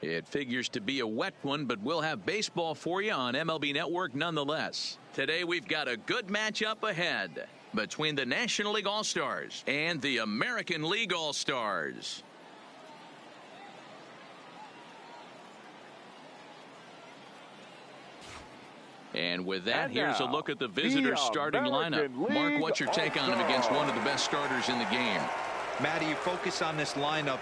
It figures to be a wet one, but we'll have baseball for you on MLB Network nonetheless. Today we've got a good matchup ahead between the National League All-Stars and the American League All-Stars. And with that, here's a look at the visitors' starting lineup. Mark, what's your take on him against one of the best starters in the game? Matty, you focus on this lineup,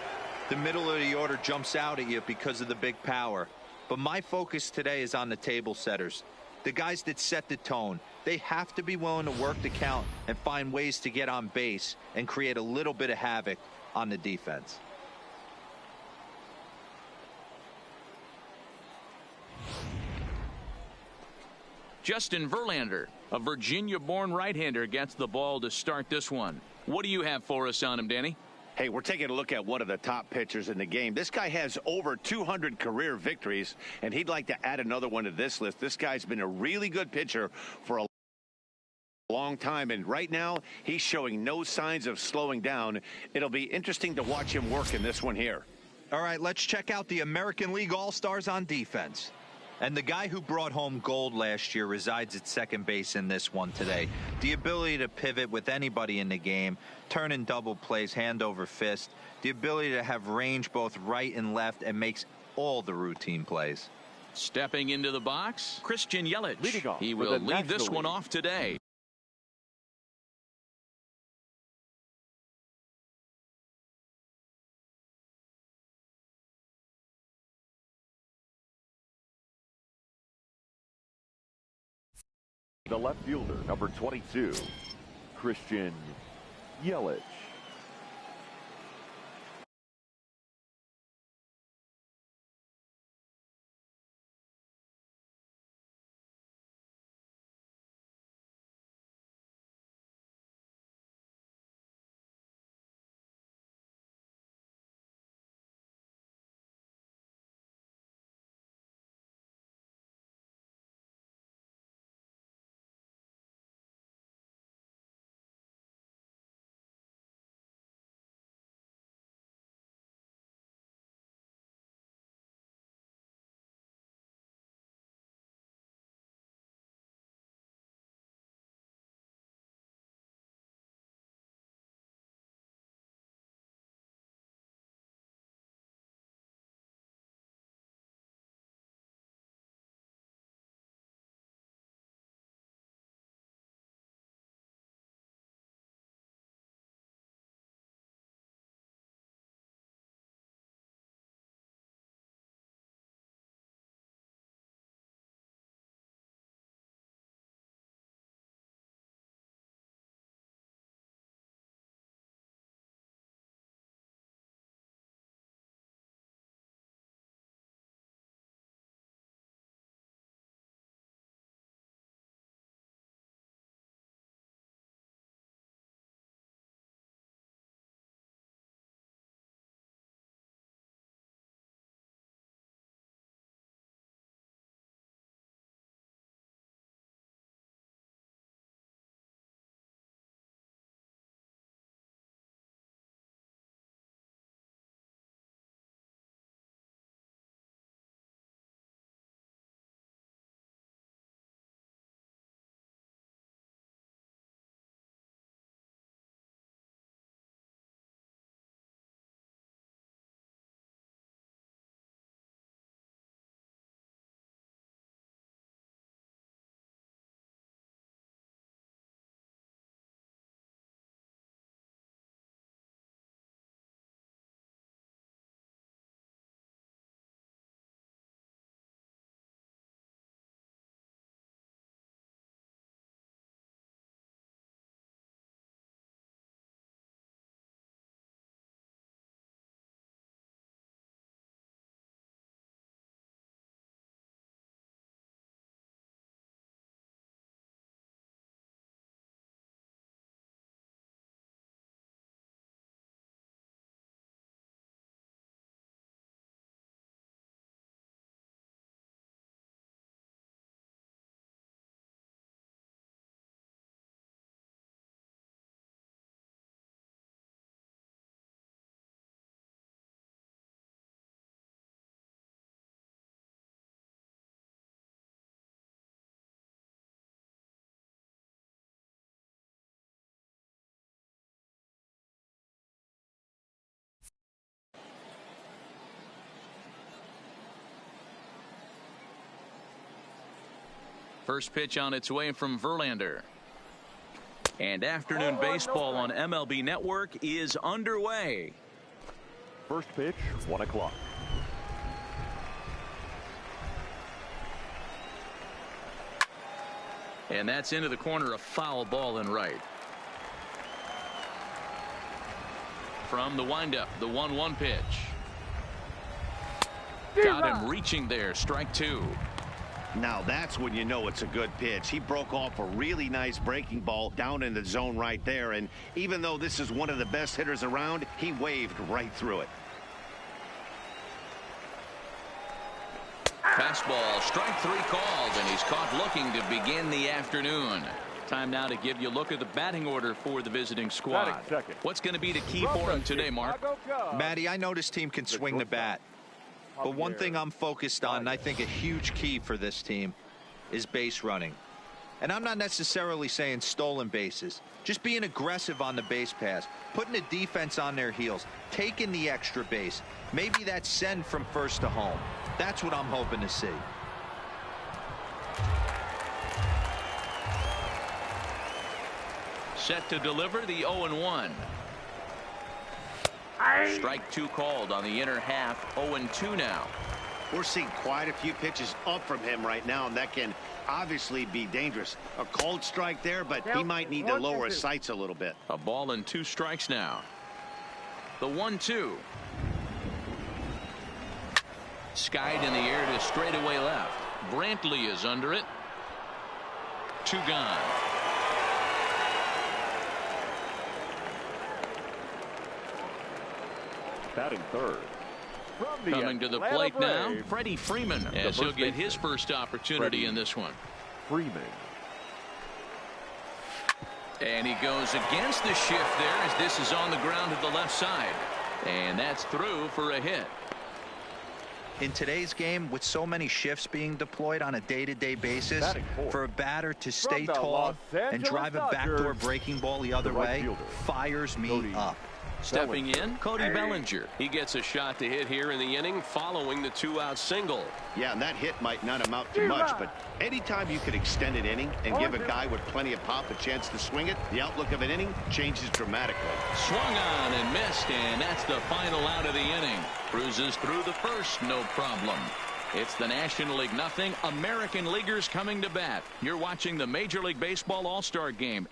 the middle of the order jumps out at you because of the big power. But my focus today is on the table setters, the guys that set the tone. They have to be willing to work the count and find ways to get on base and create a little bit of havoc on the defense. Justin Verlander, a Virginia-born right-hander, gets the ball to start this one. What do you have for us on him, Danny? Hey, we're taking a look at one of the top pitchers in the game. This guy has over 200 career victories, and he'd like to add another one to this list. This guy's been a really good pitcher for a long time, and right now he's showing no signs of slowing down. It'll be interesting to watch him work in this one here. All right, let's check out the American League All-Stars on defense. And the guy who brought home gold last year resides at second base in this one today. The ability to pivot with anybody in the game, turn in double plays, hand over fist, the ability to have range both right and left, and makes all the routine plays. Stepping into the box, Christian Yelich. He will lead this one off today. The left fielder, number 22, Christian Yelich. First pitch on its way from Verlander. And afternoon baseball on MLB Network is underway. First pitch, 1 o'clock. And that's into the corner, a foul ball and right. From the windup, the 1-1 pitch. Got him reaching there, strike 2. Now that's when you know it's a good pitch. He broke off a really nice breaking ball down in the zone right there, and even though this is one of the best hitters around, he waved right through it. Fastball, strike 3 called, and he's caught looking to begin the afternoon. Time now to give you a look at the batting order for the visiting squad. What's going to be the key for him today, Mark? Matty, I know this team can swing the bat. But one thing I'm focused on, and I think a huge key for this team, is base running. And I'm not necessarily saying stolen bases. Just being aggressive on the base pass, putting the defense on their heels, taking the extra base. Maybe that send from first to home. That's what I'm hoping to see. Set to deliver the 0-1. Strike 2 called on the inner half. 0-2 now. We're seeing quite a few pitches up from him right now, and that can obviously be dangerous. A cold strike there, but he might need to lower his sights a little bit. A ball and 2 strikes now. The 1-2. Skied in the air to straightaway left. Brantley is under it. 2 gone. Batting third. Coming to the plate now, Freddie Freeman, as he'll get his first opportunity in this one. Freeman. And he goes against the shift there as this is on the ground to the left side. And that's through for a hit. In today's game, with so many shifts being deployed on a day-to-day basis, for a batter to stay tall and drive a backdoor breaking ball the other way fires me up. Stepping in, Cody Bellinger. He gets a shot to hit here in the inning following the 2-out single. Yeah, and that hit might not amount to much, but anytime you could extend an inning and give a guy with plenty of pop a chance to swing it, the outlook of an inning changes dramatically. Swung on and missed, and that's the final out of the inning. Cruises through the first, no problem. It's the National League nothing. American Leaguers coming to bat. You're watching the Major League Baseball All-Star Game.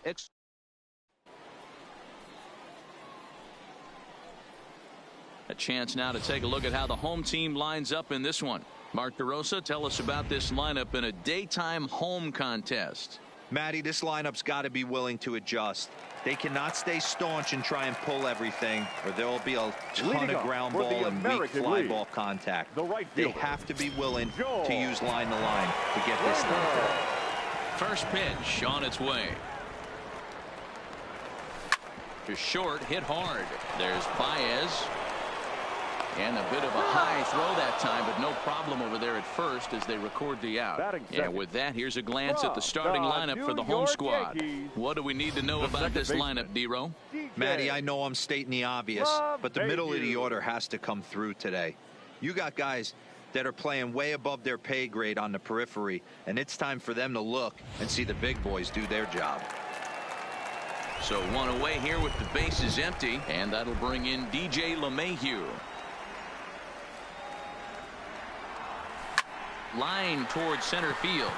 A chance now to take a look at how the home team lines up in this one. Mark DeRosa, tell us about this lineup in a daytime home contest. Matty, this lineup's got to be willing to adjust. They cannot stay staunch and try and pull everything, or there will be a ton of ground ball and weak fly ball contact. They have to be willing to use line to line to get this done. First pitch on its way. To short, hit hard. There's Baez. And a bit of a high throw that time, but no problem over there at first as they record the out. And with that, here's a glance at the starting lineup for the home squad. What do we need to know about this lineup, D-Row? Matty, I know I'm stating the obvious, but the middle of the order has to come through today. You got guys that are playing way above their pay grade on the periphery, and it's time for them to look and see the big boys do their job. So one away here with the bases empty, and that'll bring in DJ LeMahieu. Line towards center field,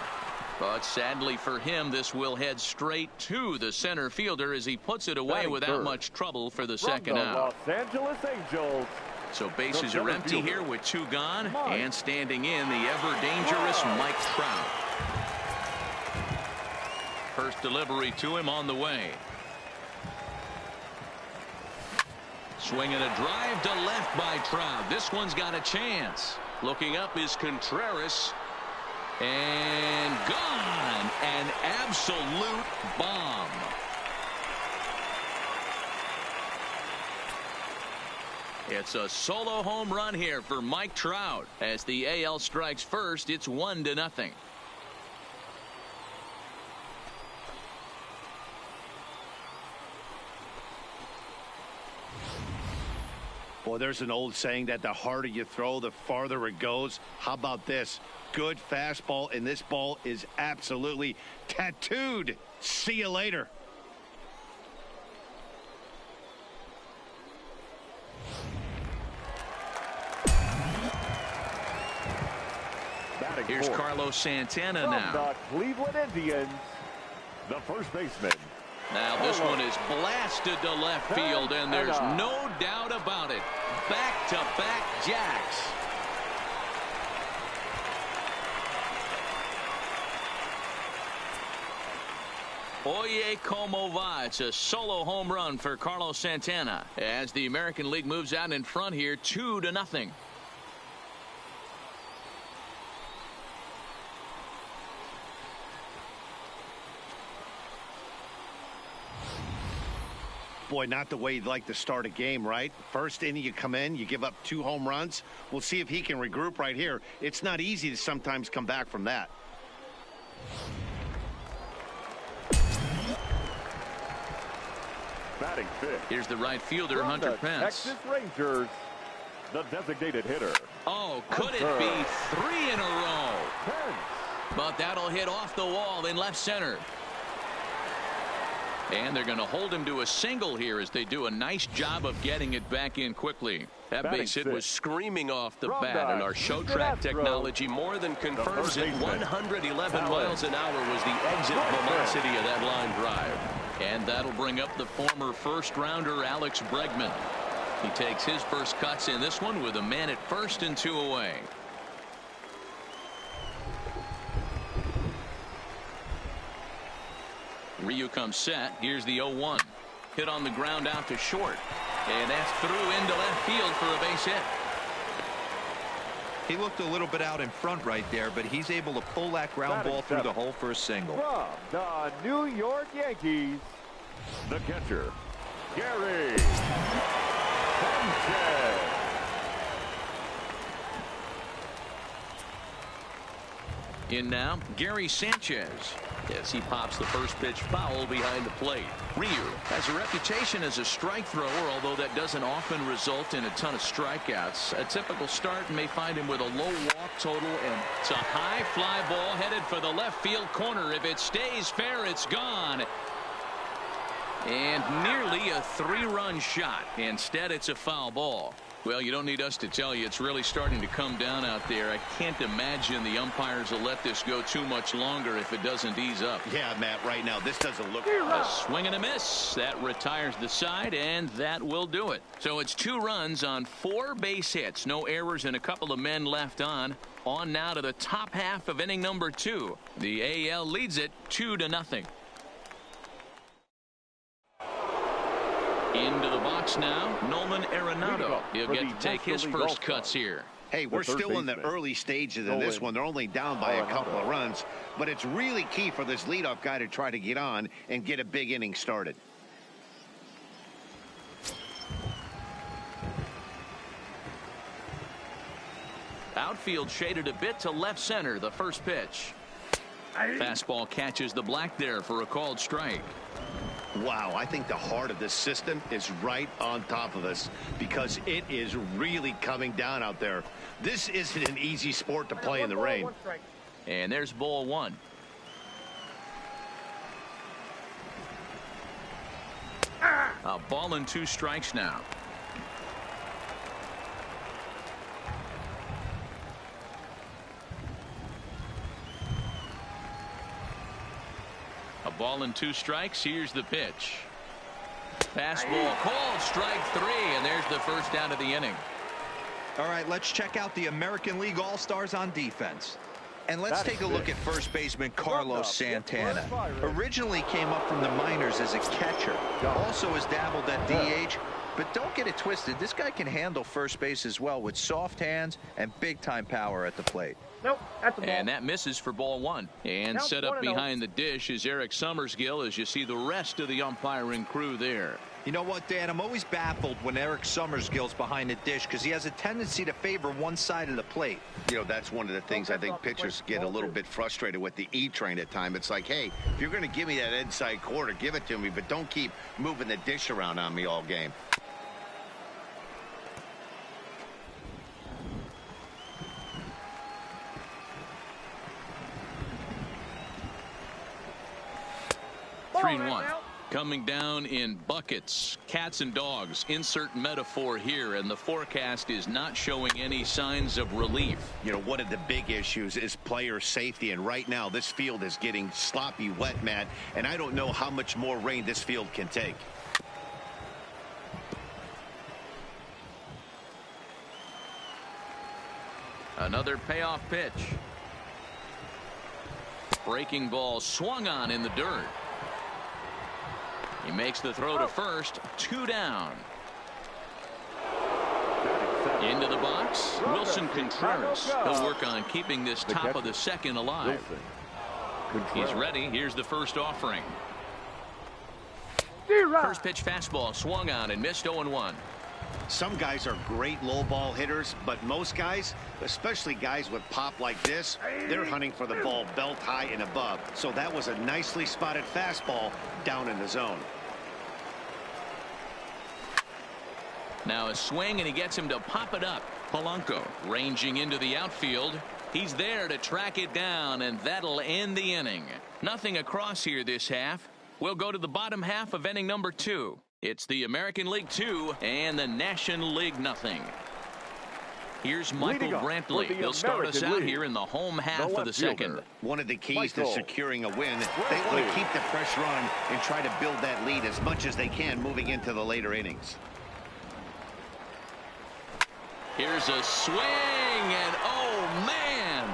but sadly for him, this will head straight to the center fielder as he puts it away without much trouble for the second out. Los Angeles Angels. So bases are empty here with 2 gone, and standing in the ever dangerous Mike Trout. First delivery to him on the way. Swinging a drive to left by Trout. This one's got a chance. Looking up is Contreras, and gone. An absolute bomb. It's a solo home run here for Mike Trout. As the AL strikes first, it's 1-0. Well, there's an old saying that the harder you throw, the farther it goes. How about this? Good fastball, and this ball is absolutely tattooed. See you later. Here's Carlos Santana now. The Cleveland Indians, the first baseman. Now this one is blasted to left field, and there's no doubt about it. Back-to-back jacks. Oye como va. It's a solo home run for Carlos Santana as the American League moves out in front here 2-0. Boy, not the way you'd like to start a game, right? First inning, you come in, you give up 2 home runs. We'll see if he can regroup right here. It's not easy to sometimes come back from that. Batting fifth. Here's the right fielder, From Hunter the Pence. Texas Rangers, the designated hitter. Oh, could it Hunter be 3 in a row? Pence. But that'll hit off the wall in left center. And they're going to hold him to a single here as they do a nice job of getting it back in quickly. That Batting base hit sixth. was screaming off the From bat, and the our show Houston track Astros, technology more than confirms first it. baseman, 111 Allen. miles an hour was the exit velocity of that line drive. And that'll bring up the former first-rounder Alex Bregman. He takes his first cuts in this one with a man at first and 2 away. Ryu comes set. Here's the 0-1. Hit on the ground out to short. And that's through into left field for a base hit. He looked a little bit out in front right there, but he's able to pull that ground Batting ball through the seventh. hole for a single. From the New York Yankees, the catcher, Gary Sanchez. In now, Gary Sanchez. As he pops the first pitch foul behind the plate. Ryu has a reputation as a strike thrower, although that doesn't often result in a ton of strikeouts. A typical start may find him with a low walk total, and it's a high fly ball headed for the left field corner. If it stays fair, it's gone. And nearly a 3-run shot. Instead, it's a foul ball. Well, you don't need us to tell you it's really starting to come down out there. I can't imagine the umpires will let this go too much longer if it doesn't ease up. Yeah, Matt, right now, this doesn't look... A swing and a miss. That retires the side, and that will do it. So it's 2 runs on 4 base hits. No errors and a couple of men left on. On now to the top half of inning number 2. The AL leads it 2-0. Into the box now, Nolan Arenado. He'll get to take his first cuts here. Hey, we're third still in the baseman. early stages of this Nolan one. They're only down by a couple of Arenado. runs, but it's really key for this leadoff guy to try to get on and get a big inning started. Outfield shaded a bit to left center, the first pitch. Fastball catches the black there for a called strike. Wow, I think the heart of this system is right on top of us because it is really coming down out there. This isn't an easy sport to play in the rain. And there's ball 1. A ball and 2 strikes now. A ball and 2 strikes. Here's the pitch. Fastball called strike 3, and there's the first out of the inning. All right, let's check out the American League All-Stars on defense. And let's Batting take a look fifth. at first baseman From Carlos the Santana. Pittsburgh Pirates. Originally came up from the minors as a catcher. Also has dabbled at DH. But don't get it twisted. This guy can handle first base as well with soft hands and big-time power at the plate. Nope, that's a ball. And that misses for ball 1. And Count set up 1-0. behind the dish is Eric Summersgill as you see the rest of the umpiring crew there. You know what, Dan? I'm always baffled when Eric Summersgill's behind the dish because he has a tendency to favor one side of the plate. You know, that's one of the things I think pitchers get a little bit frustrated with the E-train at time. It's like, hey, if you're going to give me that inside quarter, give it to me, but don't keep moving the dish around on me all game. 3-1. Coming down in buckets, cats and dogs, insert metaphor here, and the forecast is not showing any signs of relief. You know, one of the big issues is player safety, and right now this field is getting sloppy wet, Matt, and I don't know how much more rain this field can take. Another payoff pitch. Breaking ball swung on in the dirt. He makes the throw to first. 2 down. Into the box, Wilson Contreras. He'll work on keeping this top of the second alive. He's ready. Here's the first offering. First pitch fastball swung on and missed. 0-1. Some guys are great low ball hitters, but most guys, especially guys with pop like this, they're hunting for the ball belt high and above. So that was a nicely spotted fastball down in the zone. Now a swing, and he gets him to pop it up. Polanco ranging into the outfield. He's there to track it down, and that'll end the inning. Nothing across here this half. We'll go to the bottom half of inning number 2. It's the American League 2 and the National League nothing. Here's Michael Brantley. He'll start us out here in the home half of the second. One of the keys to securing a win, they want to keep the pressure on and try to build that lead as much as they can moving into the later innings. Here's a swing, and oh man,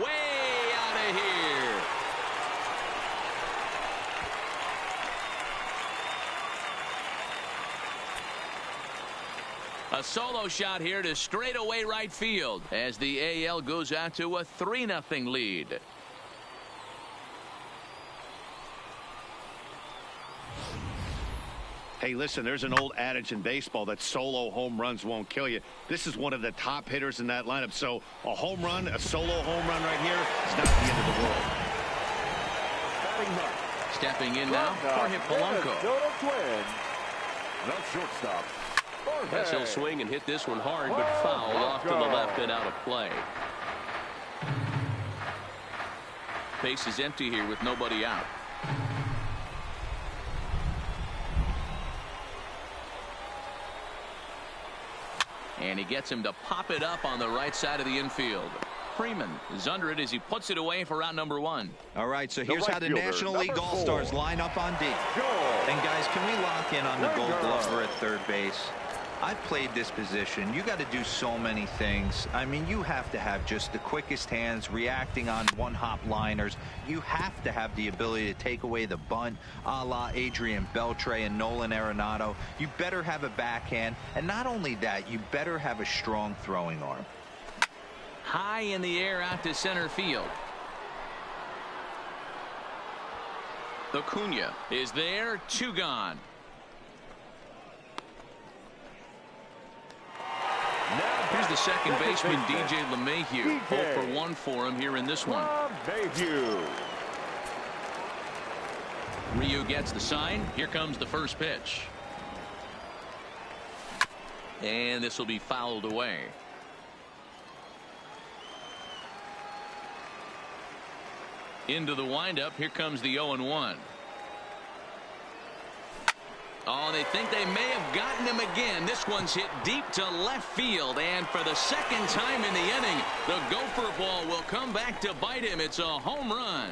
way out of here. A solo shot here to straightaway right field as the AL goes out to a 3-0 lead. Hey, listen, there's an old adage in baseball that solo home runs won't kill you. This is one of the top hitters in that lineup. So a home run, a solo home run right here is not the end of the world. Stepping in now, Jorge Polanco. No shortstop. Yes, he'll swing and hit this one hard, but foul off to the left and out of play. Base is empty here with nobody out. And he gets him to pop it up on the right side of the infield. Freeman is under it as he puts it away for out number 1. All right, so here's how the National League All-Stars line up on D. And guys, can we lock in on the Gold Glover at third base? I've played this position. You got to do so many things. I mean, you have to have just the quickest hands, reacting on one-hop liners. You have to have the ability to take away the bunt, a la Adrian Beltre and Nolan Arenado. You better have a backhand, and not only that, you better have a strong throwing arm. High in the air out to center field. Acuna is there. 2 gone. Here's the second baseman, DJ LeMahieu. 0 for 1 for him here in this one. Ryu gets the sign. Here comes the first pitch. And this will be fouled away. Into the windup. Here comes the 0-1. Oh, they think they may have gotten him again. This one's hit deep to left field, and for the second time in the inning, the gopher ball will come back to bite him. It's a home run.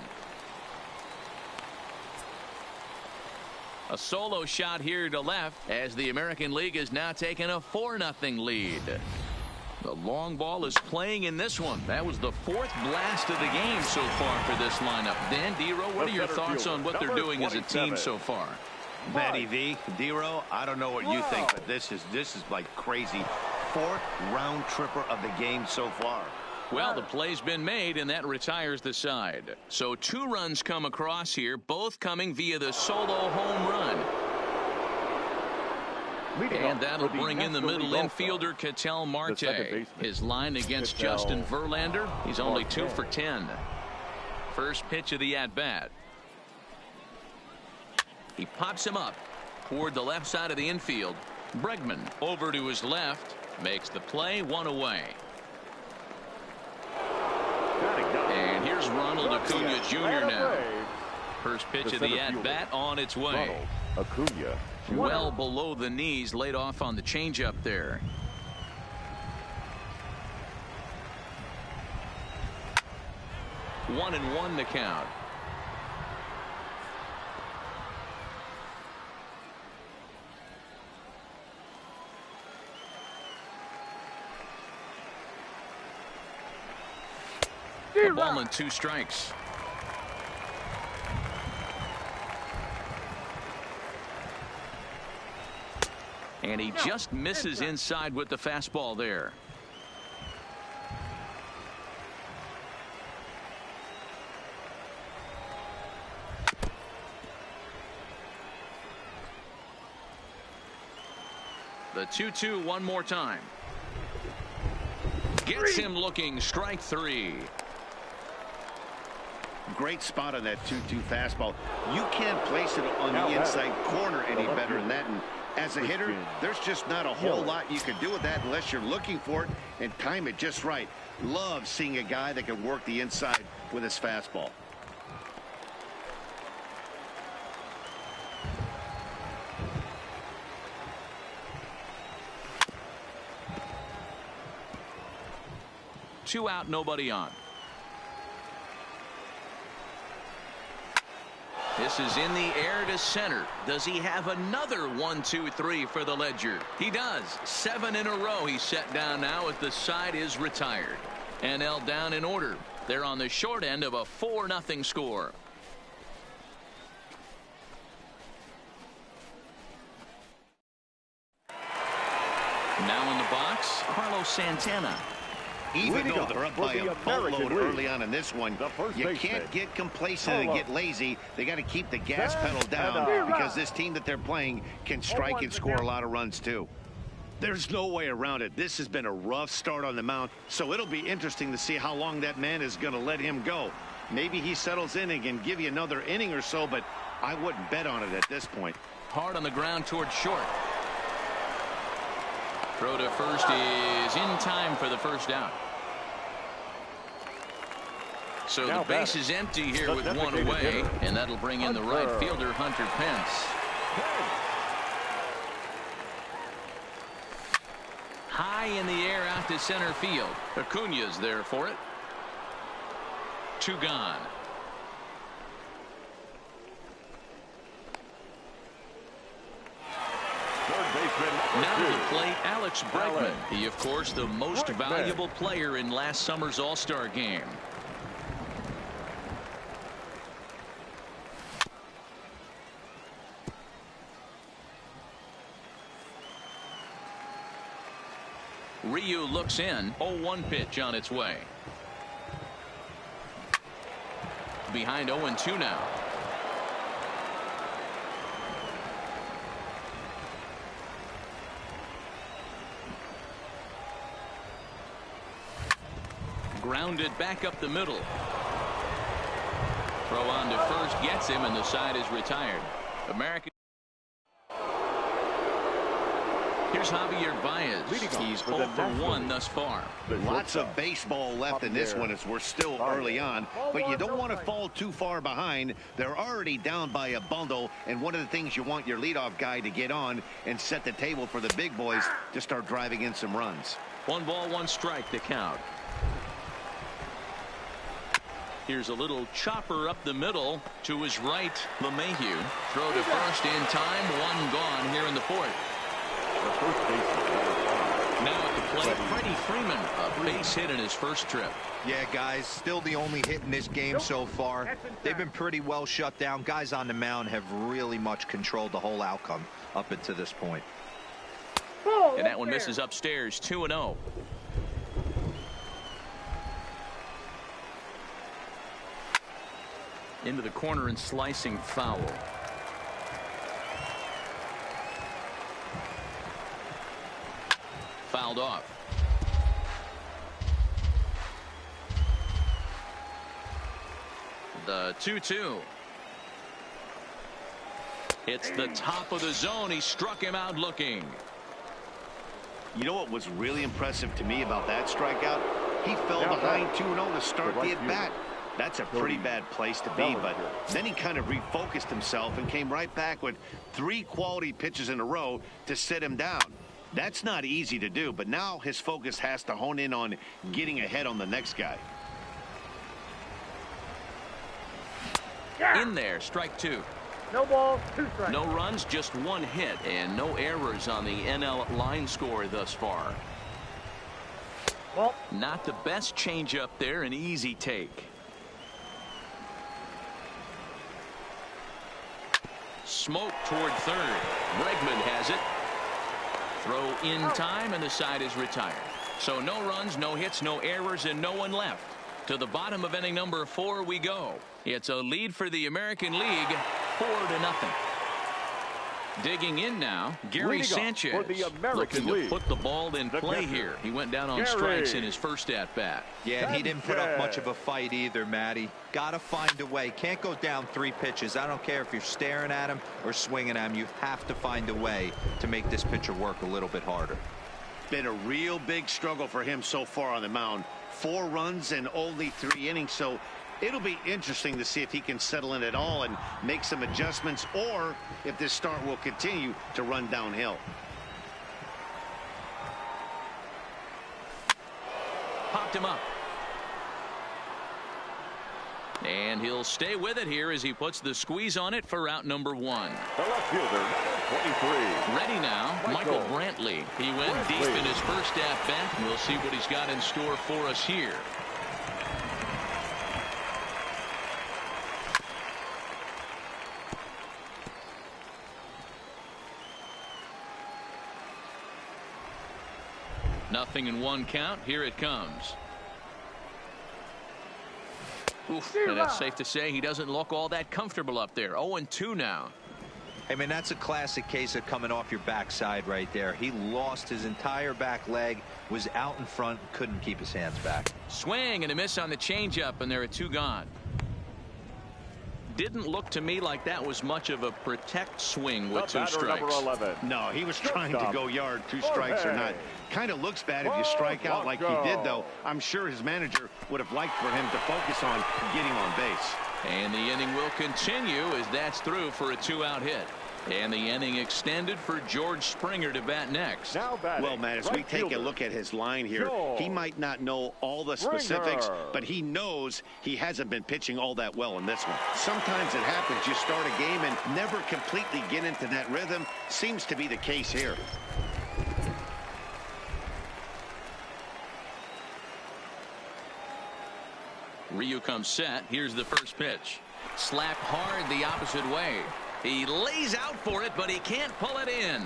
A solo shot here to left as the American League has now taken a 4-0 lead. The long ball is playing in this one. That was the 4th blast of the game so far for this lineup. Dan Dero, what are your thoughts on what they're doing as a team so far? Matty V, Dero, I don't know what you think, but this is like crazy. 4th round tripper of the game so far. Well, the play's been made, and that retires the side. So 2 runs come across here, both coming via the solo home run. And that'll bring in the middle infielder, Ketel Marte. His line against Justin Verlander, he's only 2 for 10. First pitch of the at-bat. He pops him up toward the left side of the infield. Bregman over to his left, makes the play, 1 away. And here's Here's Ronald Acuna Jr. now. First pitch of the at-bat on its way. Acuna. Well below the knees, laid off on the changeup there. 1-1 to count. A ball and 2 strikes. And he just misses inside with the fastball there. The 2-2 one more time. Gets him looking. Strike 3. Great spot on that 2-2 fastball. You can't place it on the inside corner any better than that. And as a hitter, there's just not a whole lot you can do with that unless you're looking for it and time it just right. Love seeing a guy that can work the inside with his fastball. Two out, nobody on. This is in the air to center. Does he have another 1, 2, 3 for the Ledger? He does. 7 in a row he's set down now as the side is retired. NL down in order. They're on the short end of a 4-0 score. Now in the box, Carlos Santana. Even though they're up by a boatload early on in this one, you can't get complacent and get lazy. They got to keep the gas pedal down because this team that they're playing can strike and score a lot of runs too. There's no way around it. This has been a rough start on the mound, so it'll be interesting to see how long that man is going to let him go. Maybe he settles in and can give you another inning or so, but I wouldn't bet on it at this point. Hard on the ground towards short. Throw to first is in time for the first out. So the base is empty here with one away, and that'll bring in the right fielder, Hunter Pence. High in the air out to center field. Acuna's there for it. 2 gone. Now to the plate, Alex Bregman. He, of course, the most valuable player in last summer's All-Star game. Ryu looks in. 0-1 pitch on its way. Behind 0-2 now. Grounded back up the middle. Throw on to first gets him, and the side is retired. American. Here's Javier Baez. He's 0 for 1 thus far. Lots of baseball left in this one as we're still early on, but you don't want to fall too far behind. They're already down by a bundle, and one of the things you want your leadoff guy to get on and set the table for the big boys to start driving in some runs. 1 ball, 1 strike to count. Here's a little chopper up the middle to his right. LeMahieu. Throw to first in time. 1 gone here in the 4th. Now at the plate, Freddie Freeman, a base hit in his first trip. Yeah, guys, still the only hit in this game so far. They've been pretty well shut down. Guys on the mound have really much controlled the whole outcome up until this point. And that one misses upstairs. 2-0. Into the corner and slicing foul. Fouled off. The 2-2. It's the top of the zone. He struck him out looking. You know what was really impressive to me about that strikeout? He fell behind 2-0 to start the at-bat. That's a pretty bad place to be, but then he kind of refocused himself and came right back with 3 quality pitches in a row to sit him down. That's not easy to do, but now his focus has to hone in on getting ahead on the next guy. In there, strike 2. No balls, 2 strikes. No runs, just 1 hit, and no errors on the NL line score thus far. Well, Not the best changeup there, an easy take. Smoke toward third. Bregman has it. Throw in time, and the side is retired. So no runs, no hits, no errors, and no one left. To the bottom of inning number 4 we go. It's a lead for the American League, 4-0. Digging in now, Gary Sanchez for the American looking to League. put the ball in The play catcher, here. He went down on Gary. strikes in his first at-bat. Yeah, and he didn't put up much of a fight either, Matty. Gotta find a way. Can't go down 3 pitches. I don't care if you're staring at him or swinging at him. You have to find a way to make this pitcher work a little bit harder. Been a real big struggle for him so far on the mound. 4 runs and only 3 innings, so it'll be interesting to see if he can settle in at all and make some adjustments, or if this start will continue to run downhill. Popped him up. And he'll stay with it here as he puts the squeeze on it for out number 1. the left fielder, 23. Ready now, Michael Brantley. He went deep in his first at-bat. We'll see what he's got in store for us here. Nothing in 1 count. Here it comes. Oof, and it's safe to say he doesn't look all that comfortable up there. 0-2 now. I mean, that's a classic case of coming off your backside right there. He lost his entire back leg, was out in front, couldn't keep his hands back. Swing and a miss on the changeup, and there are 2 gone. Didn't look to me like that was much of a protect swing with 2 strikes. Number 11. No, he was trying to go yard, 2 strikes or not. Kind of looks bad if you strike out like he did, though. I'm sure his manager would have liked for him to focus on getting on base. And the inning will continue as that's through for a 2-out hit. And the inning extended for George Springer to bat next. Now batting, Well, Matt, as we take a look at his line here, he might not know all the Springer. specifics, but he knows he hasn't been pitching all that well in this one. Sometimes it happens. You start a game and never completely get into that rhythm. Seems to be the case here. Ryu comes set. Here's the first pitch. Slap hard the opposite way. He lays out for it, but he can't pull it in.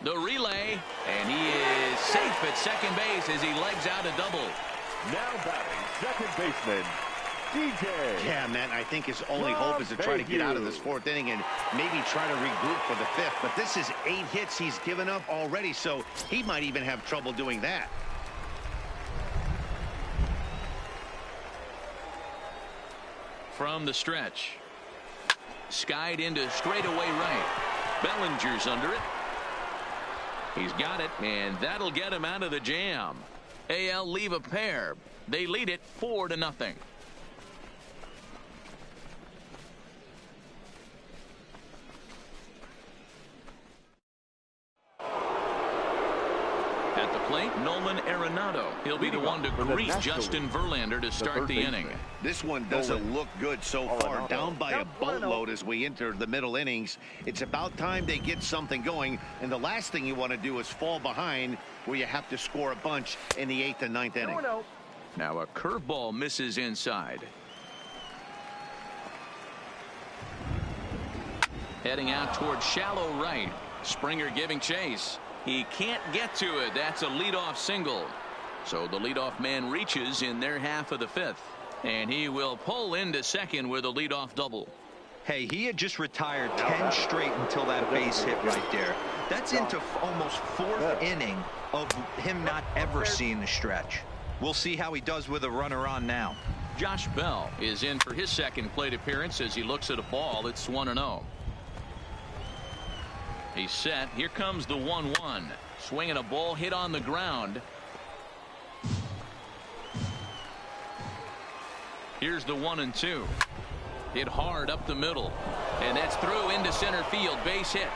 The relay, and he is safe at second base as he legs out a double. Now batting, second baseman, DJ. Yeah, man, I think his only hope is to try to get out of this 4th inning and maybe try to regroup for the 5th. But this is 8 hits he's given up already, so he might even have trouble doing that. From the stretch. Skied into straightaway right. Bellinger's under it. He's got it, and that'll get him out of the jam. AL leave a pair. They lead it 4-0. At the plate, Nolan Arenado. He'll be the one to greet Justin Verlander to start the inning. This one doesn't look good so far. Down by a boatload as we enter the middle innings. It's about time they get something going, and the last thing you want to do is fall behind where you have to score a bunch in the 8th and 9th inning. Now a curveball misses inside. Heading out toward shallow right. Springer giving chase. He can't get to it. That's a leadoff single. So the leadoff man reaches in their half of the 5th. And he will pull into second with a leadoff double. Hey, he had just retired 10 straight until that base hit right there. That's into almost 4th inning of him not ever seeing the stretch. We'll see how he does with a runner on now. Josh Bell is in for his second plate appearance as he looks at a ball. It's 1-0. He's set. Here comes the 1-1. Swinging a ball hit on the ground. Here's the 1-2. Hit hard up the middle. And that's through into center field. Base hit.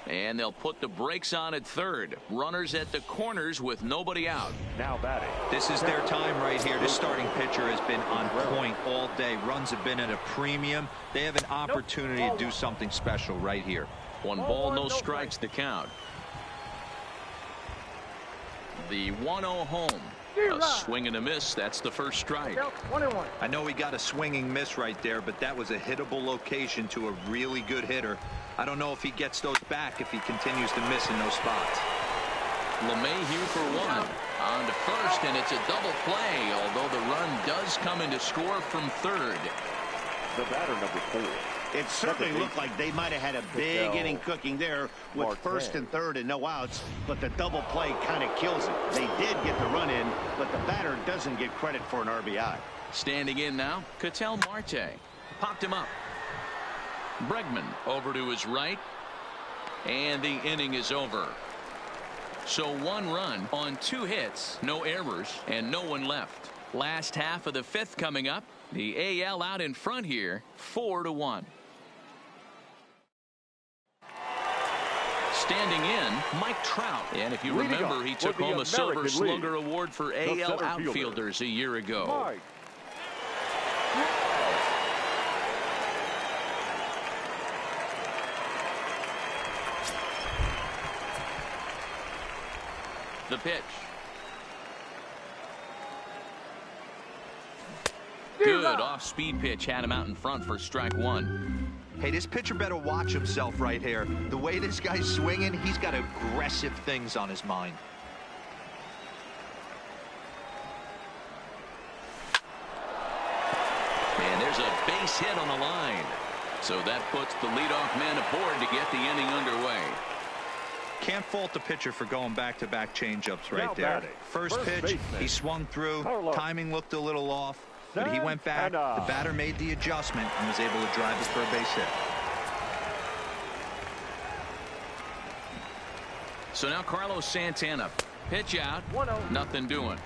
And they'll put the brakes on at third. Runners at the corners with nobody out. Now batting. This is their time right here. This starting pitcher has been on point all day. Runs have been at a premium. They have an opportunity to do something special right here. 1 ball, no strikes to count. The 1-0 home. A swing and a miss. That's the first strike. I know he got a swinging miss right there, but that was a hittable location to a really good hitter. I don't know if he gets those back if he continues to miss in those spots. LeMahieu for 1. On to first, and it's a double play, although the run does come in to score from third. The batter, number 4. It certainly looked like they might have had a big inning cooking there with first and third and no outs, but the double play kind of kills it. They did get the run in, but the batter doesn't get credit for an RBI. Standing in now, Ketel Marte. Popped him up. Bregman over to his right, and the inning is over. So 1 run on 2 hits, no errors, and no one left. Last half of the 5th coming up. The AL out in front here, 4-1. Standing in, Mike Trout. And if you remember, he took home a Silver Slugger Award for AL outfielders a year ago. The pitch. Good off-speed pitch, had him out in front for strike 1. Hey, this pitcher better watch himself right here. The way this guy's swinging, he's got aggressive things on his mind. And there's a base hit on the line. So that puts the leadoff man aboard to get the inning underway. Can't fault the pitcher for going back-to-back changeups right there. First pitch, he swung through. Timing looked a little off, but he went back. The batter made the adjustment and was able to drive it for a base hit. So now Carlos Santana. Pitch out. 1-0. Nothing doing.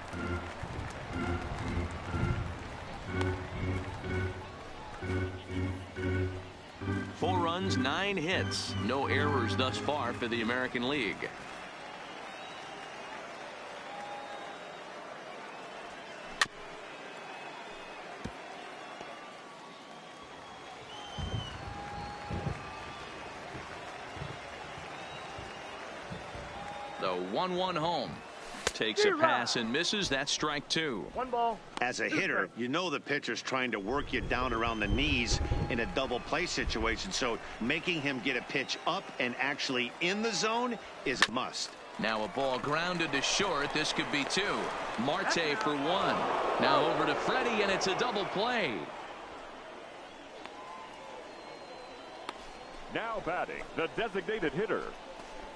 Four runs, 9 hits. No errors thus far for the American League. The 1-1 home. Takes a pass and misses. That's strike 2. 1 ball. As a hitter, you know the pitcher's trying to work you down around the knees in a double play situation, so making him get a pitch up and actually in the zone is a must. Now a ball grounded to short. This could be 2. Marte for 1. Now over to Freddie, and it's a double play. Now batting, the designated hitter,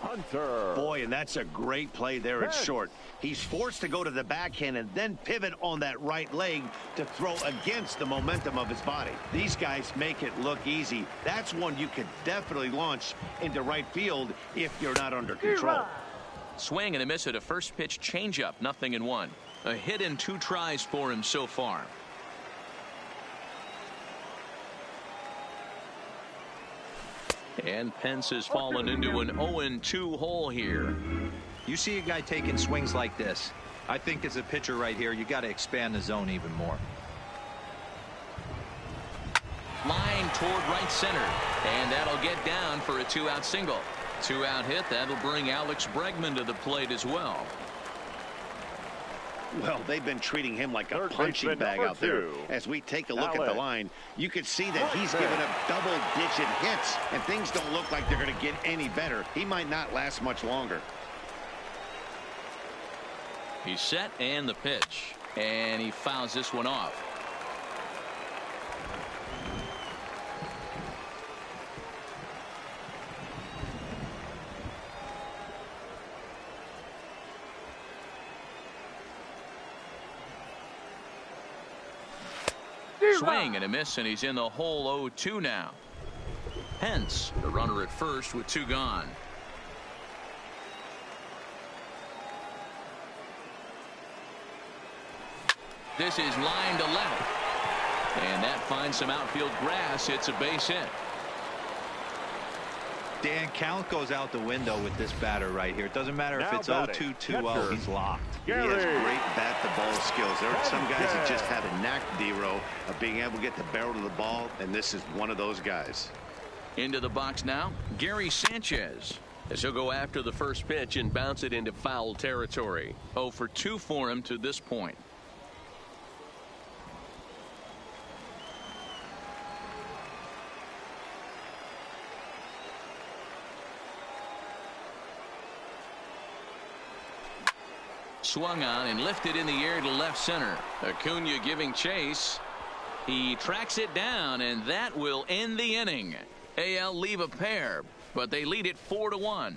Hunter. Boy, and that's a great play there at short. He's forced to go to the backhand and then pivot on that right leg to throw against the momentum of his body. These guys make it look easy. That's one you could definitely launch into right field if you're not under control. Swing and a miss at a first pitch changeup. 0-1. A hit in 2 tries for him so far. And Pence has fallen into an 0-2 hole here. You see a guy taking swings like this. I think as a pitcher right here, you got to expand the zone even more. Line toward right center. And that'll get down for a 2-out single. 2-out hit. That'll bring Alex Bregman to the plate as well. Well, they've been treating him like a Third punching bag out there. 2. As we take a look at the line, you can see that he's given up double-digit hits, and things don't look like they're going to get any better. He might not last much longer. He's set, and the pitch. And he fouls this one off. Swing and a miss, and he's in the hole 0-2 now. Hence, the runner at first with 2 gone. This is line to left. And that finds some outfield grass. It's a base hit. Dan, count goes out the window with this batter right here. It doesn't matter if it's 0-2, 2-0. He's locked. He has great bat-to-ball skills. There are some guys that just have a knack, D-Row, of being able to get the barrel of the ball, and this is one of those guys. Into the box now, Gary Sanchez. As he'll go after the first pitch and bounce it into foul territory. 0 for 2 for him to this point. Swung on and lifted in the air to left center. Acuna giving chase. He tracks it down, and that will end the inning. AL leave a pair, but they lead it 4-1.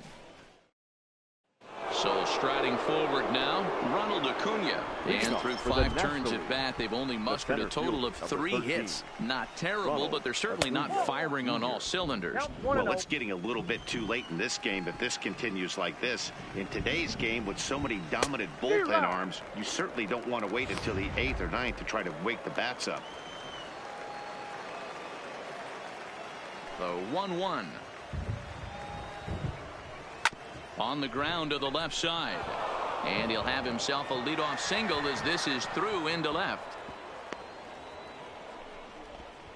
So striding forward now, Ronald Acuna. And through 5 turns at bat, they've only mustered a total of 3 hits. Not terrible, but they're certainly not firing on all cylinders. Well, it's getting a little bit too late in this game if this continues like this. In today's game, with so many dominant bullpen arms, you certainly don't want to wait until the 8th or 9th to try to wake the bats up. The 1-1. On the ground to the left side. And he'll have himself a leadoff single as this is through into left.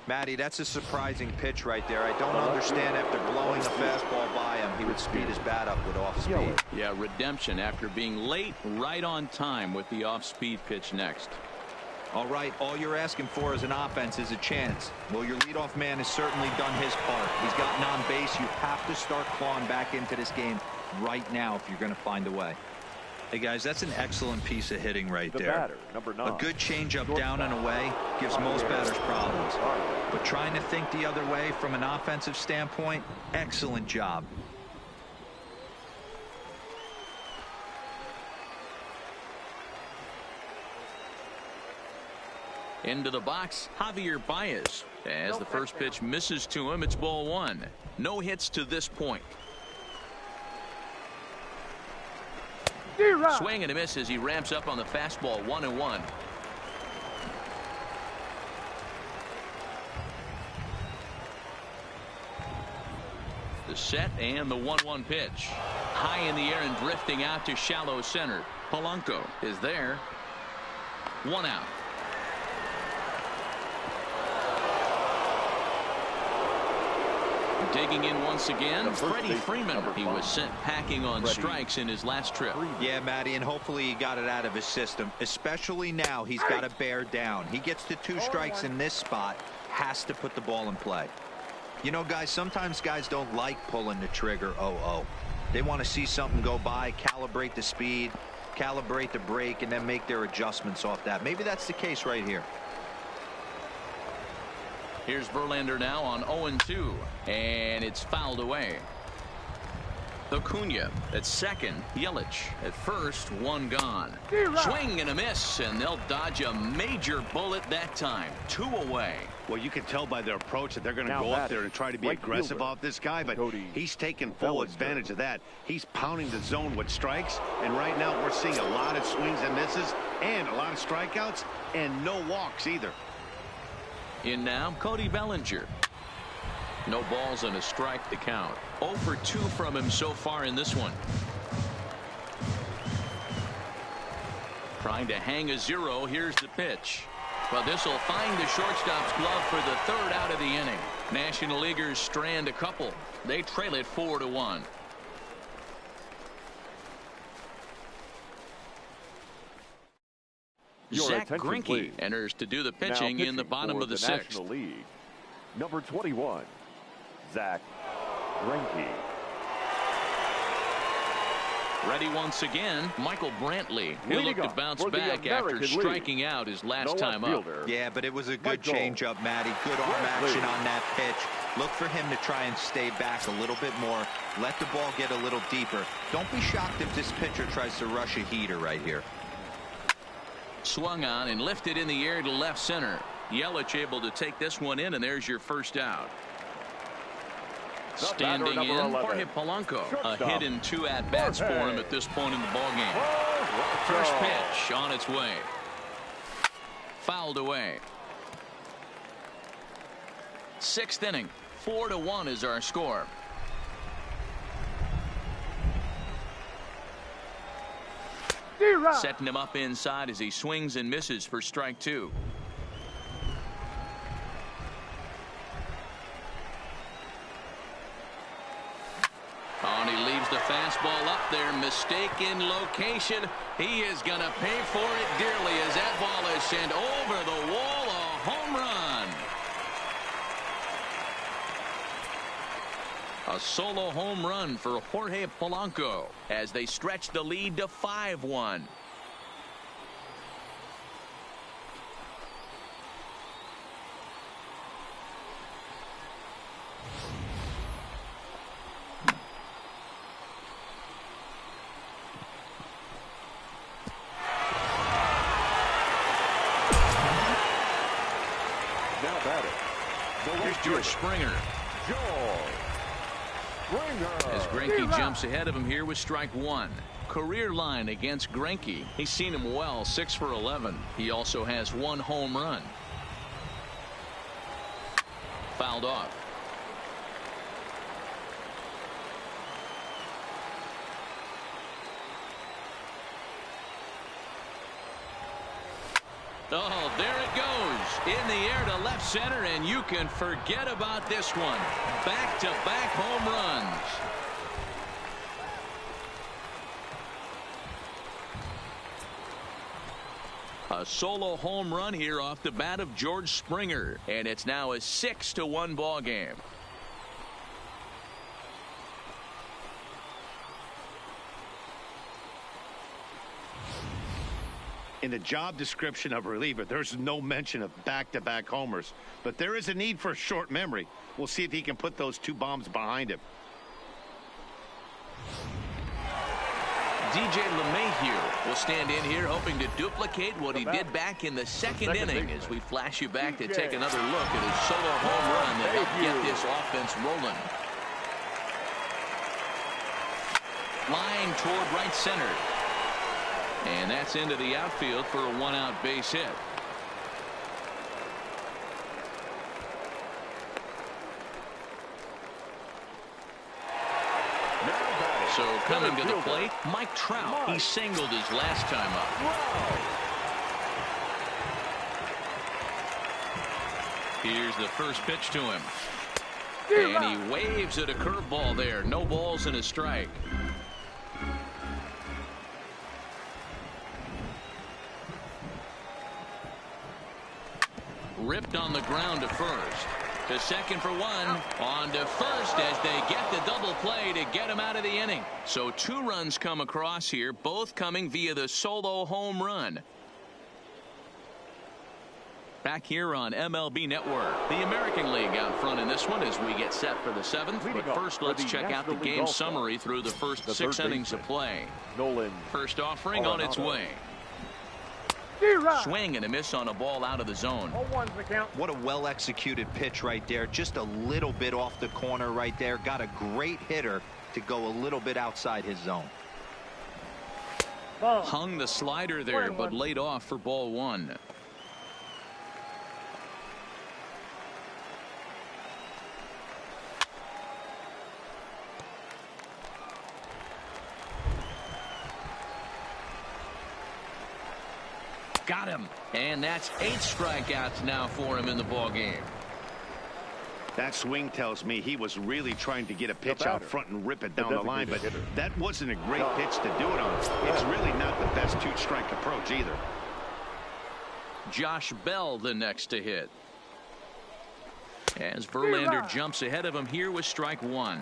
Matty, that's a surprising pitch right there. I don't understand after blowing a fastball by him, he would speed his bat up with off speed. Yeah, redemption after being late, right on time with the off-speed pitch next. All right, all you're asking for as an offense is a chance. Well, your leadoff man has certainly done his part. He's gotten on base. You have to start clawing back into this game right now if you're going to find a way. Hey, guys, that's an excellent piece of hitting right there. Batter, number 9. A good changeup down and away gives most batters problems. But trying to think the other way from an offensive standpoint, excellent job. Into the box, Javier Baez. As the first pitch misses to him, it's ball 1. No hits to this point. Swing and a miss as he ramps up on the fastball. 1-1. The set and the 1-1 pitch. High in the air and drifting out to shallow center. Polanco is there. 1 out. Digging in once again, Freddie Freeman. He was sent packing on strikes in his last trip. Yeah, Matty, and hopefully he got it out of his system. Especially now, he's got to bear down. He gets to 2 strikes in this spot, has to put the ball in play. You know, guys, sometimes guys don't like pulling the trigger 0-0. They want to see something go by, calibrate the speed, calibrate the brake, and then make their adjustments off that. Maybe that's the case right here. Here's Verlander now on 0-2, and it's fouled away. Acuna at second, Yelich at first, 1 gone. Swing and a miss, and they'll dodge a major bullet that time. 2 away. Well, you can tell by their approach that they're going to go up there and try to be aggressive off this guy, but he's taking full advantage of that. He's pounding the zone with strikes, and right now we're seeing a lot of swings and misses and a lot of strikeouts and no walks either. In now, Cody Bellinger. No balls and a strike to count. 0 for 2 from him so far in this one. Trying to hang a 0. Here's the pitch. Well, this will find the shortstop's glove for the 3rd out of the inning. National Leaguers strand a couple. They trail it 4-1. Zach Greinke enters to do the pitching in the bottom of the 6th. National League, number 21, Zach Greinke. Ready once again, Michael Brantley. He'll look to bounce back after striking out his last time up. Yeah, but it was a good changeup, Matty. Good arm action on that pitch. Look for him to try and stay back a little bit more. Let the ball get a little deeper. Don't be shocked if this pitcher tries to rush a heater right here. Swung on and lifted in the air to left center. Yelich able to take this one in, and there's your first out. Standing in, Jorge Polanco. A hit and 2 at-bats for him at this point in the ballgame. First pitch on its way. Fouled away. 6th inning. 4-1 is our score. Setting him up inside as he swings and misses for strike 2. And he leaves the fastball up there. Mistaken location. He is going to pay for it dearly as that ball is sent over the wall. A home run. A solo home run for Jorge Polanco as they stretch the lead to 5-1. Here's George Springer. As Greinke jumps ahead of him here with strike 1. Career line against Greinke. He's seen him well, 6 for 11. He also has 1 home run. Fouled off. Oh, there it goes. In the air to left center, and you can forget about this one. Back-to-back home runs. A solo home run here off the bat of George Springer, and it's now a 6-1 ball game. In the job description of reliever, there's no mention of back-to-back homers, but there is a need for short memory. We'll see if he can put those 2 bombs behind him. DJ LeMahieu will stand in here hoping to duplicate what he did back in the second inning as we flash you back to take another look at his solo home run that helped get this offense rolling. Line toward right center. And that's into the outfield for a 1-out base hit. So coming to the plate, Mike Trout. He singled his last time up. Here's the first pitch to him. And he waves at a curveball there. No balls and a strike. Ripped on the ground to first. To second for 1. On to first as they get the double play to get him out of the inning. So 2 runs come across here, both coming via the solo home run. Back here on MLB Network. The American League out front in this one as we get set for the 7th. But first, let's check out the game summary through the first 6 innings of play. First offering on its way. Swing and a miss on a ball out of the zone. What a well-executed pitch right there. Just a little bit off the corner right there. Got a great hitter to go a little bit outside his zone. Hung the slider there, but laid off for ball 1. Got him. And that's 8 strikeouts now for him in the ball game. That swing tells me he was really trying to get a pitch out front and rip it down the line, but that wasn't a great pitch to do it on. It's really not the best 2-strike approach either. Josh Bell the next to hit. As Verlander jumps ahead of him here with strike 1.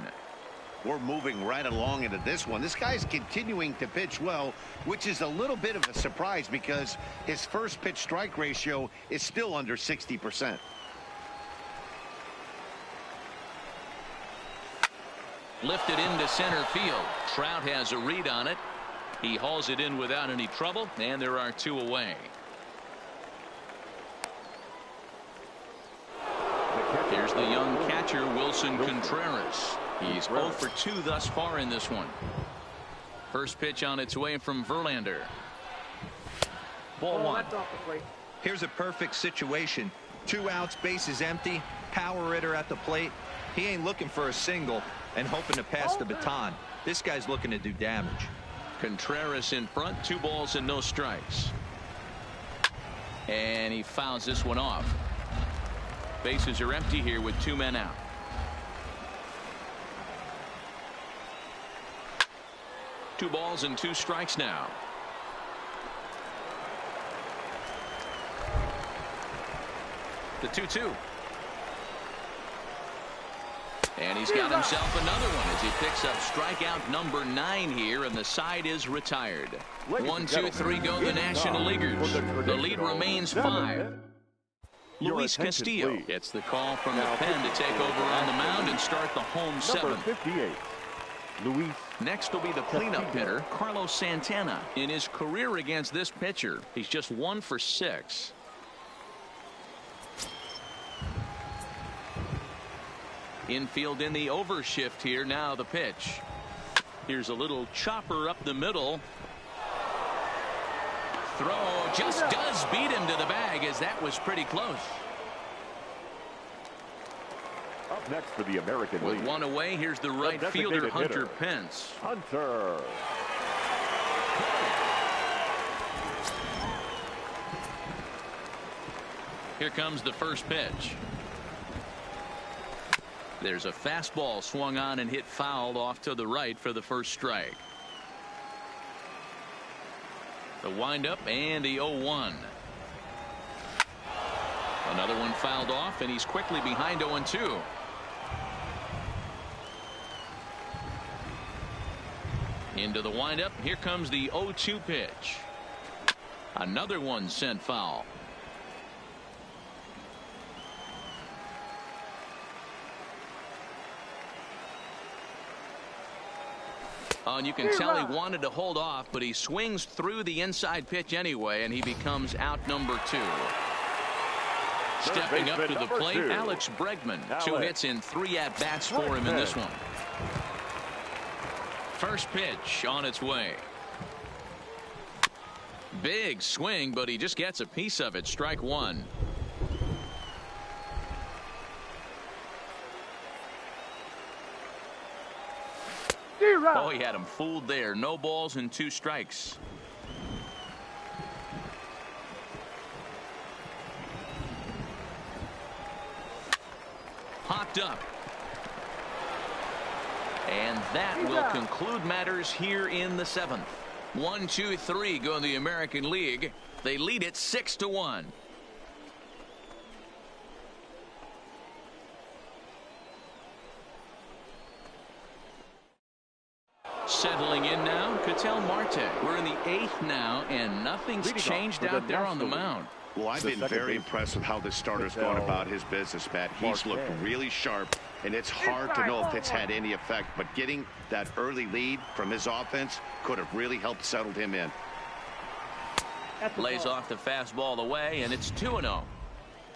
We're moving right along into this one. This guy's continuing to pitch well, which is a little bit of a surprise because his first pitch strike ratio is still under 60%. Lifted into center field. Trout has a read on it. He hauls it in without any trouble, and there are 2 away. catcher. Here's the young catcher, Wilson Contreras. He's 0 for 2 thus far in this one. First pitch on its way from Verlander. Ball one. Here's a perfect situation. 2 outs, bases empty, power hitter at the plate. He ain't looking for a single and hoping to pass the baton. This guy's looking to do damage. Contreras in front, 2 balls and no strikes. And he fouls this one off. Bases are empty here with 2 men out. Two balls and 2 strikes now. The 2-2. And he's got himself another one as he picks up strikeout number 9 here, and the side is retired. 1, 2, 3 go the National Leaguers. The lead remains 5. Luis Castillo gets the call from the pen to take over on the mound and start the home 7th. 58. Luis. Next will be the cleanup hitter, Carlos Santana. In his career against this pitcher, he's just 1 for 6. Infield in the overshift here. Now the pitch. Here's a little chopper up the middle. Throw just does beat him to the bag, as that was pretty close. Up next for the American League. With 1 away, here's the right fielder, Hunter Pence. Hunter. Here comes the first pitch. There's a fastball swung on and hit foul off to the right for the first strike. The windup and the 0-1. Another one fouled off, and he's quickly behind 0-2. Into the windup. Here comes the 0-2 pitch. Another one sent foul. And you can tell he wanted to hold off, but he swings through the inside pitch anyway, and he becomes out number 2. Stepping up to the plate, Alex Bregman. 2 hits in 3 at-bats for him in this one. First pitch on its way. Big swing, but he just gets a piece of it. Strike 1. Oh, he had him fooled there. No balls and 2 strikes. Popped up. And that will conclude matters here in the 7th. 1, 2, 3 go in the American League. They lead it 6-1. Settling in now, Ketel Marte. We're in the 8th now, and nothing's changed out there on the mound. Well, I've been very impressed with how this starter's gone about his business, Matt. He's looked really sharp, and it's hard to know if it's had any effect. But getting that early lead from his offense could have really helped settle him in. Lays off the fastball away, and it's 2-0.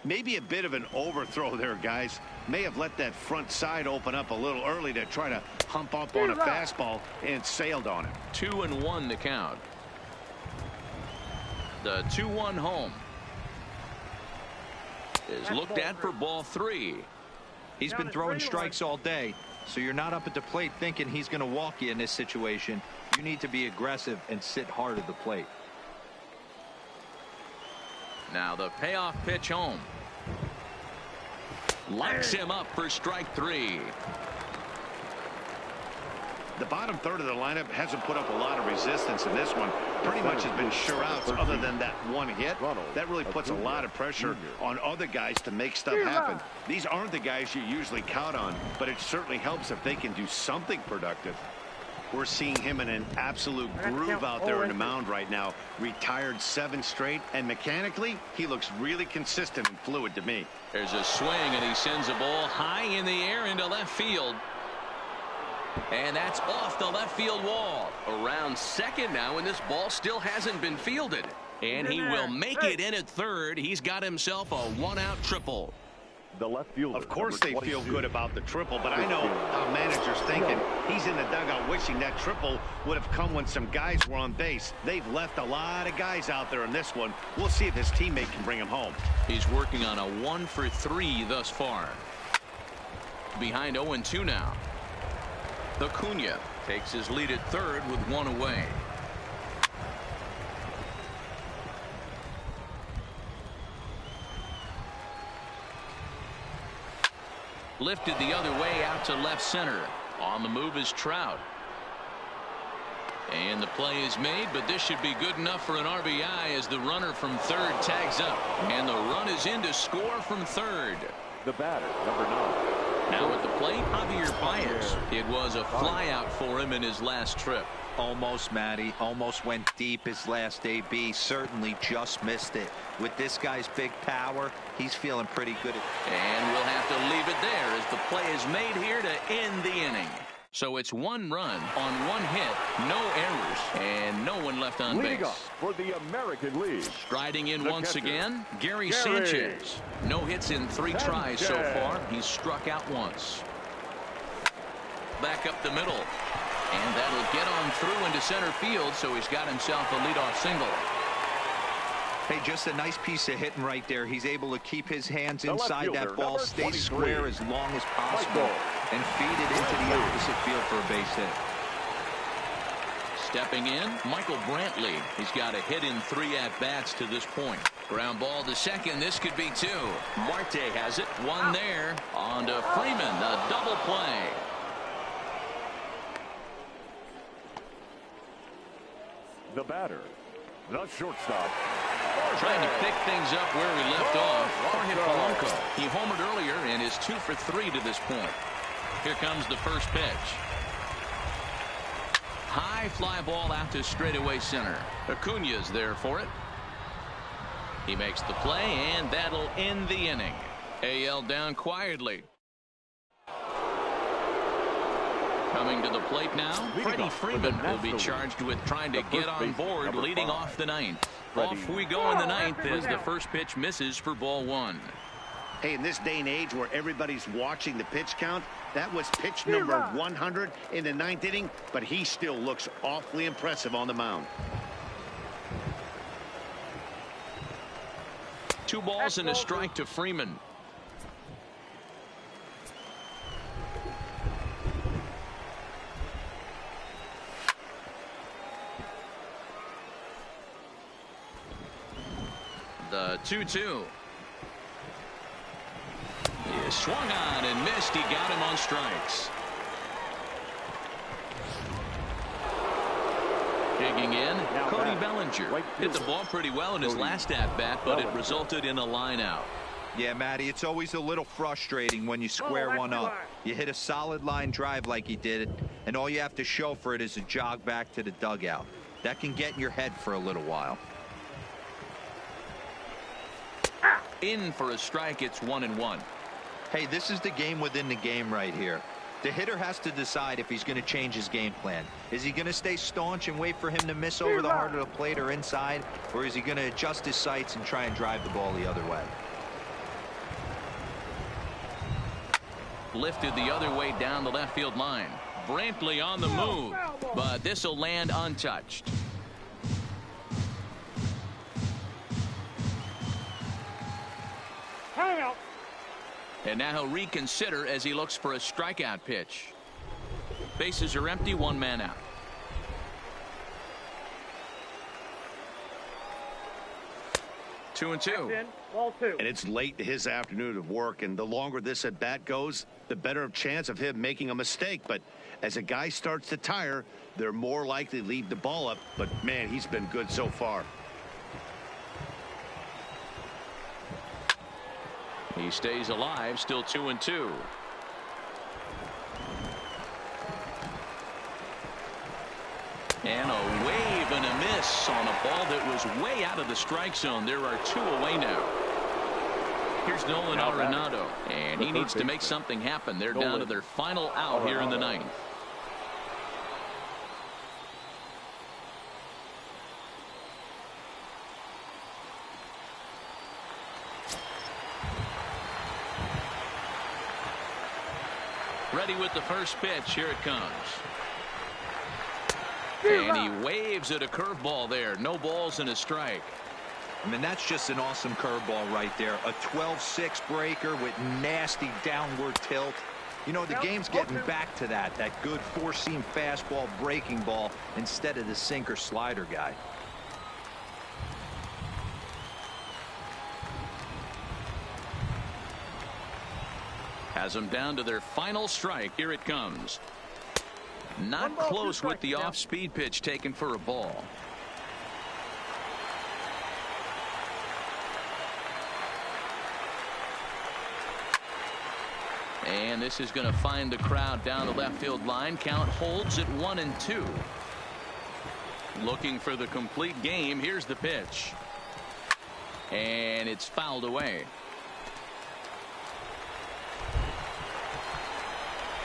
Maybe a bit of an overthrow there, guys. May have let that front side open up a little early to try to hump up on a fastball and sailed on it. 2-1 the count. The 2-1 home is looked at for ball 3. He's been throwing strikes all day, so you're not up at the plate thinking he's going to walk you in this situation. You need to be aggressive and sit hard at the plate. Now the payoff pitch home. Locks him up for strike 3. The bottom third of the lineup hasn't put up a lot of resistance in this one. Pretty much has been sure outs other than that one hit. That really puts a lot of pressure on other guys to make stuff happen. These aren't the guys you usually count on, but it certainly helps if they can do something productive. We're seeing him in an absolute groove out there on the mound right now. Retired 7 straight, and mechanically, he looks really consistent and fluid to me. There's a swing, and he sends a ball high in the air into left field. And that's off the left field wall. Around second now, and this ball still hasn't been fielded. And he will make it in at third. He's got himself a 1-out triple. the left fielder. Of course they feel good about the triple, but I know how managers thinking. He's in the dugout wishing that triple would have come when some guys were on base. They've left a lot of guys out there in this one. We'll see if his teammate can bring him home. He's working on a 1-for-3 thus far. Behind 0-2 now. Acuna takes his lead at third with one away. Lifted the other way out to left center. On the move is Trout. And the play is made, but this should be good enough for an RBI as the runner from third tags up. And the run is in to score from third. The batter, number 9. Now at the plate, Javier Baez. It was a flyout for him in his last trip. Almost, Matty. Almost went deep his last AB. Certainly just missed it. With this guy's big power, he's feeling pretty good. And we'll have to leave it there as the play is made here to end the inning. So it's one run on one hit, no errors, and no one left on Leading base. up for the American League. Striding in The once catcher, again, Gary Gary. Sanchez. No hits in 3 tries so far. He's struck out once. Back up the middle. And that'll get on through into center field, so he's got himself a leadoff single. Hey, just a nice piece of hitting right there. He's able to keep his hands The left inside fielder, that ball, number stay 23, square as long as possible, Michael and feed it into the opposite field for a base hit. Stepping in, Michael Brantley. He's got a hit in 3 at-bats to this point. Ground ball to second. This could be 2. Marte has it. One there. On to Freeman. A double play. The batter, the shortstop. Trying to pick things up where he left off. Jorge Polanco. He homered earlier and is 2 for 3 to this point. Here comes the first pitch. High fly ball out to straightaway center. Acuna's there for it. He makes the play, and that'll end the inning. AL down quietly. Coming to the plate now, Freddie Freeman will be charged with trying to get on board, leading off the 9th. Off we go in the 9th as the first pitch misses for ball 1. Hey, in this day and age where everybody's watching the pitch count, that was pitch number 100 in the 9th inning, but he still looks awfully impressive on the mound. 2 balls and a strike to Freeman. The 2-2. He swung on and missed. He got him on strikes. Digging in, Cody Bellinger. Hit the ball pretty well in his last at-bat, but it resulted in a line out. Yeah, Matty, it's always a little frustrating when you square one up. You hit a solid line drive like he did, and all you have to show for it is a jog back to the dugout. That can get in your head for a little while. In for a strike. It's 1-1. Hey, this is the game within the game right here. The hitter has to decide if he's going to change his game plan. Is he going to stay staunch and wait for him to miss over the heart of the plate or inside, or is he going to adjust his sights and try and drive the ball the other way? Lifted the other way down the left field line. Brantley on the move, but this will land untouched. And now he'll reconsider as he looks for a strikeout pitch. Bases are empty, 1 man out. Two and two. And it's late in his afternoon of work, and the longer this at bat goes, the better chance of him making a mistake. But as a guy starts to tire, they're more likely to leave the ball up. But man, he's been good so far. He stays alive, still 2 and 2. And a wave and a miss on a ball that was way out of the strike zone. There are 2 away now. Here's Nolan Arenado, and he needs to make something happen. They're down to their final out here in the 9th. Ready with the first pitch. Here it comes. And he waves at a curveball there. No balls and a strike. I mean, that's just an awesome curveball right there. A 12-6 breaker with nasty downward tilt. You know, the game's getting back to that good four-seam fastball breaking ball instead of the sinker slider guy. Has them down to their final strike. Here it comes. Not close with the off-speed pitch taken for a ball. And this is going to find the crowd down the left field line. Count holds at 1-2. Looking for the complete game. Here's the pitch. And it's fouled away.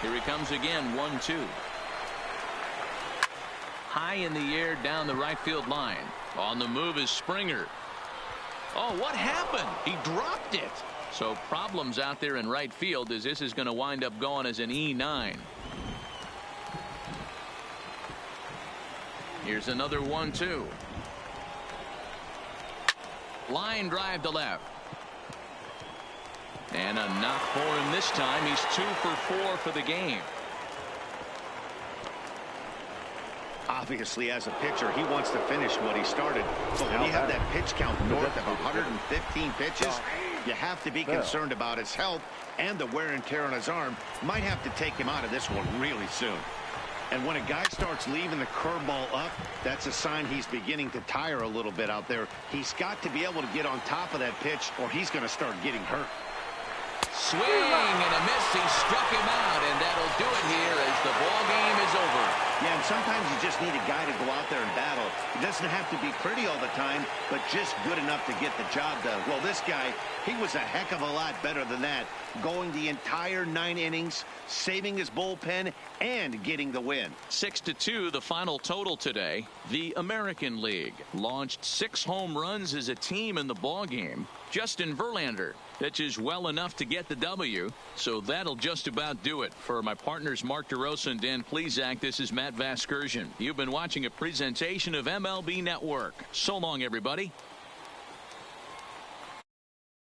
Here he comes again, 1-2. High in the air down the right field line. On the move is Springer. Oh, what happened? He dropped it. So problems out there in right field as this is going to wind up going as an E9. Here's another 1-2. Line drive to left. And a knock for him this time. He's 2 for 4 for the game. Obviously, as a pitcher, he wants to finish what he started. But when you have that pitch count north of 115 pitches, you have to be concerned about his health and the wear and tear on his arm. Might have to take him out of this one really soon. And when a guy starts leaving the curveball up, that's a sign he's beginning to tire a little bit out there. He's got to be able to get on top of that pitch or he's going to start getting hurt. Swing and a miss. He struck him out, and that'll do it here as the ball game is over. Yeah, and sometimes you just need a guy to go out there and battle. It doesn't have to be pretty all the time, but just good enough to get the job done. Well, this guy, he was a heck of a lot better than that, going the entire 9 innings, saving his bullpen, and getting the win. 6-2, the final total today. The American League launched 6 home runs as a team in the ballgame. Justin Verlander pitches well enough to get the W, so that'll just about do it. For my partners Mark DeRosa and Dan Plesac, this is Matt Vasgersian. You've been watching a presentation of MLB Network. So long, everybody.